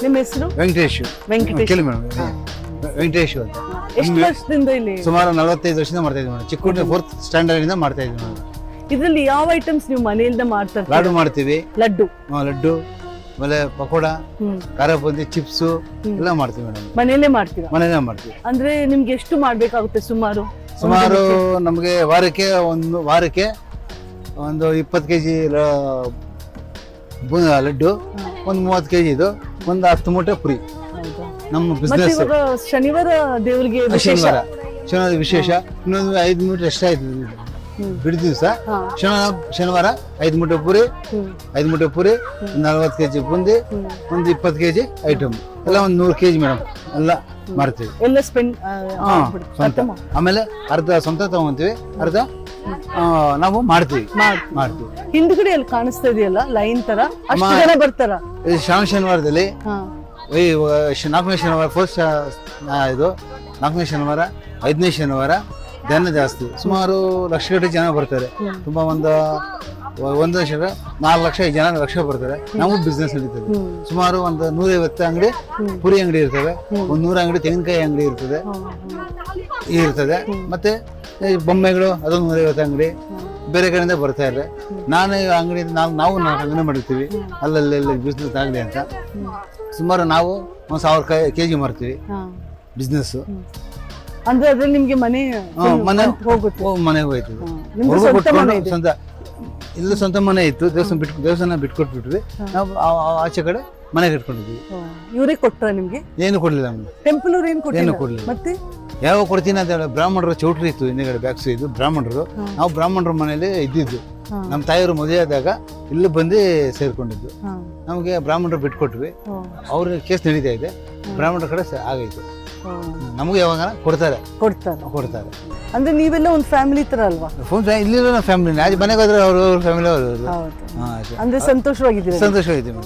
ನಿಮ್ಮ ಹೆಸರು? ವೆಂಕಟೇಶ್. ವೆಂಕಟೇಶ್. ಕೇಳಿ ಮೇಡಮ್, ವೆಂಕಟೇಶ್ ಅಂತ. ಎಷ್ಟು ವರ್ಷದಿಂದ ಇಲ್ಲಿ? ಸುಮಾರು 45 ವರ್ಷದಿಂದ ಮಾಡ್ತಾ ಇದ್ದೀವಿ ಮೇಡಮ್. ಚಿಕ್ಕ 4th ಸ್ಟ್ಯಾಂಡರ್ಡ್ ಇಂದ ಮಾಡ್ತಾ ಇದ್ದೀವಿ ಮೇಡಮ್. ಇದ್ರಲ್ಲಿ ಯಾವ ಐಟಮ್ಸ್ ನೀವು ಮನೆಯಿಂದ ಮಾಡ್ತಾ ಇರ್ತೀರಾ? ಲಾಡು ಮಾಡ್ತೀವಿ, ಲಡ್ಡು, ಲಡ್ಡು, ಆಮೇಲೆ ಪಕೋಡ, ಖಾರ ಬುಂದಿ, ಚಿಪ್ಸು ಎಲ್ಲ ಮಾಡ್ತೀವಿ ಮೇಡಮ್. ಮನೆಯಲ್ಲೇ ಮಾಡ್ತೀರಾ? ಮನೆಯಲ್ಲೇ ಮಾಡ್ತೀವಿ. ಅಂದ್ರೆ ನಿಮ್ಗೆ ಎಷ್ಟು ಮಾಡ್ಬೇಕಾಗುತ್ತೆ ಸುಮಾರು? ನಮಗೆ ವಾರಕ್ಕೆ ಒಂದು 20 kg ಲಡ್ಡು, ಒಂದು 30 kg ಇದು, ಒಂದು 10 ಮೂಟೆ ಪುರಿ. ನಮ್ಮ ಬಿಸ್ನೆಸ್. ಶನಿವಾರ ದೇವರಿಗೆ ಶನಿವಾರ ವಿಶೇಷ. ಇನ್ನೊಂದು 5 ಮೂಟೆ ಎಷ್ಟಾಯ್ತು ಬಿಡಿ ದಿವಸ. ಶನಿವಾರ 5 ಮೂಟೆ ಪುರಿ, 40 kg ಬುಂದಿ, ಒಂದು 20 kg ಐಟಮ್ ಎಲ್ಲ, ಒಂದು 100 kg ಮೇಡಮ್ ಎಲ್ಲ ಮಾಡ್ತೀವಿ. ಎಲ್ಲ ಸ್ಪೆಂಡ್. ಆಮೇಲೆ ಅರ್ಧ ಸ್ವಂತ ತಗೊಂತೀವಿ, ಅರ್ಧ ನಾವು ಮಾಡ್ತೀವಿ. ಹಿಂದ್ಗಡೆ ಅಲ್ಲಿ ಕಾಣಿಸ್ತಾ ಇದೆಯಲ್ಲ ಲೈನ್ ತರ, ಅಷ್ಟು ಜನ ಬರ್ತಾರ? ಶನಿವಾರದಲ್ಲಿ 4ನೇ ಶನಿವಾರ, ಇದು 4ನೇ ಶನಿವಾರ, 5ನೇ ಶನಿವಾರ ಜನ ಜಾಸ್ತಿ. ಸುಮಾರು ಲಕ್ಷಗಟ್ಟಲೆ ಜನ ಬರ್ತಾರೆ. ತುಂಬಾ ಒಂದು ವರ್ಷ 4 ಲಕ್ಷ, 5 ಜನ, ಲಕ್ಷ ಬರ್ತಾರೆ. ನಾವು ಬಿಸ್ನೆಸ್ ನಡೀತದೆ. ಸುಮಾರು ಒಂದು 150 ಅಂಗಡಿ ಪುರಿ ಅಂಗಡಿ ಇರ್ತವೆ, ಒಂದು 100 ಅಂಗಡಿ ತೆಂಗಿನಕಾಯಿ ಅಂಗಡಿ ಇರ್ತದೆ. ಮತ್ತೆ ಬೊಮ್ಮೆಗಳು, ಅದೊಂದು 150 ಅಂಗಡಿ ಬೇರೆ ಕಡೆಯಿಂದ ಬರ್ತಾ ಇದ್ದಾರೆ. ನಾನು ಅಂಗಡಿ ನಾವು ಅಂಗಡಿ ಮಾಡಿರ್ತೀವಿ, ಅಲ್ಲಲ್ಲಿ ಬಿಸ್ನೆಸ್ ಆಗಲಿ ಅಂತ. ಸುಮಾರು ನಾವು 1000 kg ಮಾರ್ತೀವಿ ಬಿಸ್ನೆಸ್. ಅಂದ್ರೆ ಅದ್ರಲ್ಲಿ ನಿಮ್ಗೆ ಮನೆಗೆ ಹೋಯ್ತದೆ. ಇಲ್ಲ, ಸ್ವಂತ ಮನೆ ಇತ್ತು, ದೇವಸ್ಥಾನ ಬಿಟ್ಕೊಟ್ಬಿಟ್ವಿ. ನಾವು ಆಚೆ ಕಡೆ ಮನೆಗೆ ಇಟ್ಕೊಂಡಿದ್ವಿ. ಇವರೇ ಕೊಟ್ಟ ನಿಮ್ಗೆ? ಏನು ಕೊಡ್ಲಿಲ್ಲ ನಮ್ಗೆ. ಟೆಂಪಲ್ ಅವ್ರು ಏನು ಕೊಡ್ಲಿಲ್ಲ. ಮತ್ತೆ ಯಾವ ಕೊಡ್ತೀನಿ ಅಂತ ಹೇಳಿ ಬ್ರಾಹ್ಮಣರ ಚೌಟ್ರಿ ಇತ್ತು ಹಿಂದೆಗಡೆ, ಬ್ಯಾಕ್ಸ್ ಇದು ಬ್ರಾಹ್ಮಣರು. ನಾವು ಬ್ರಾಹ್ಮಣರ ಮನೇಲಿ ಇದ್ದಿದ್ದು. ನಮ್ಮ ತಾಯಿಯವರು ಮದುವೆ ಆದಾಗ ಇಲ್ಲಿ ಬಂದು ಸೇರ್ಕೊಂಡಿದ್ದು. ನಮಗೆ ಬ್ರಾಹ್ಮಣರು ಬಿಟ್ಕೊಟ್ವಿ. ಅವ್ರಿಗೆ ಕೇಸ್ ನಡೀತಾ ಇದೆ, ಬ್ರಾಹ್ಮಣರ ಕಡೆ ಆಗೈತೆ. ನಮಗೆ ಯಾವಾಗ ಕೊಡ್ತಾರೆ. ಅಂದ್ರೆ ನೀವೆಲ್ಲ ಒಂದು ಫ್ಯಾಮಿಲಿ ತರ ಅಲ್ವಾ? ಇಲ್ಲಿರೋ ಫ್ಯಾಮಿಲಿ, ಮನೆಗೆ ಹೋದ್ರೆ ಅವ್ರ ಫ್ಯಾಮಿಲಿ ಅವರು. ಅಂದ್ರೆ ಸಂತೋಷವಾಗಿದ್ದೀವಿ. ಸಂತೋಷವಾಗಿದ್ದೀವಿ.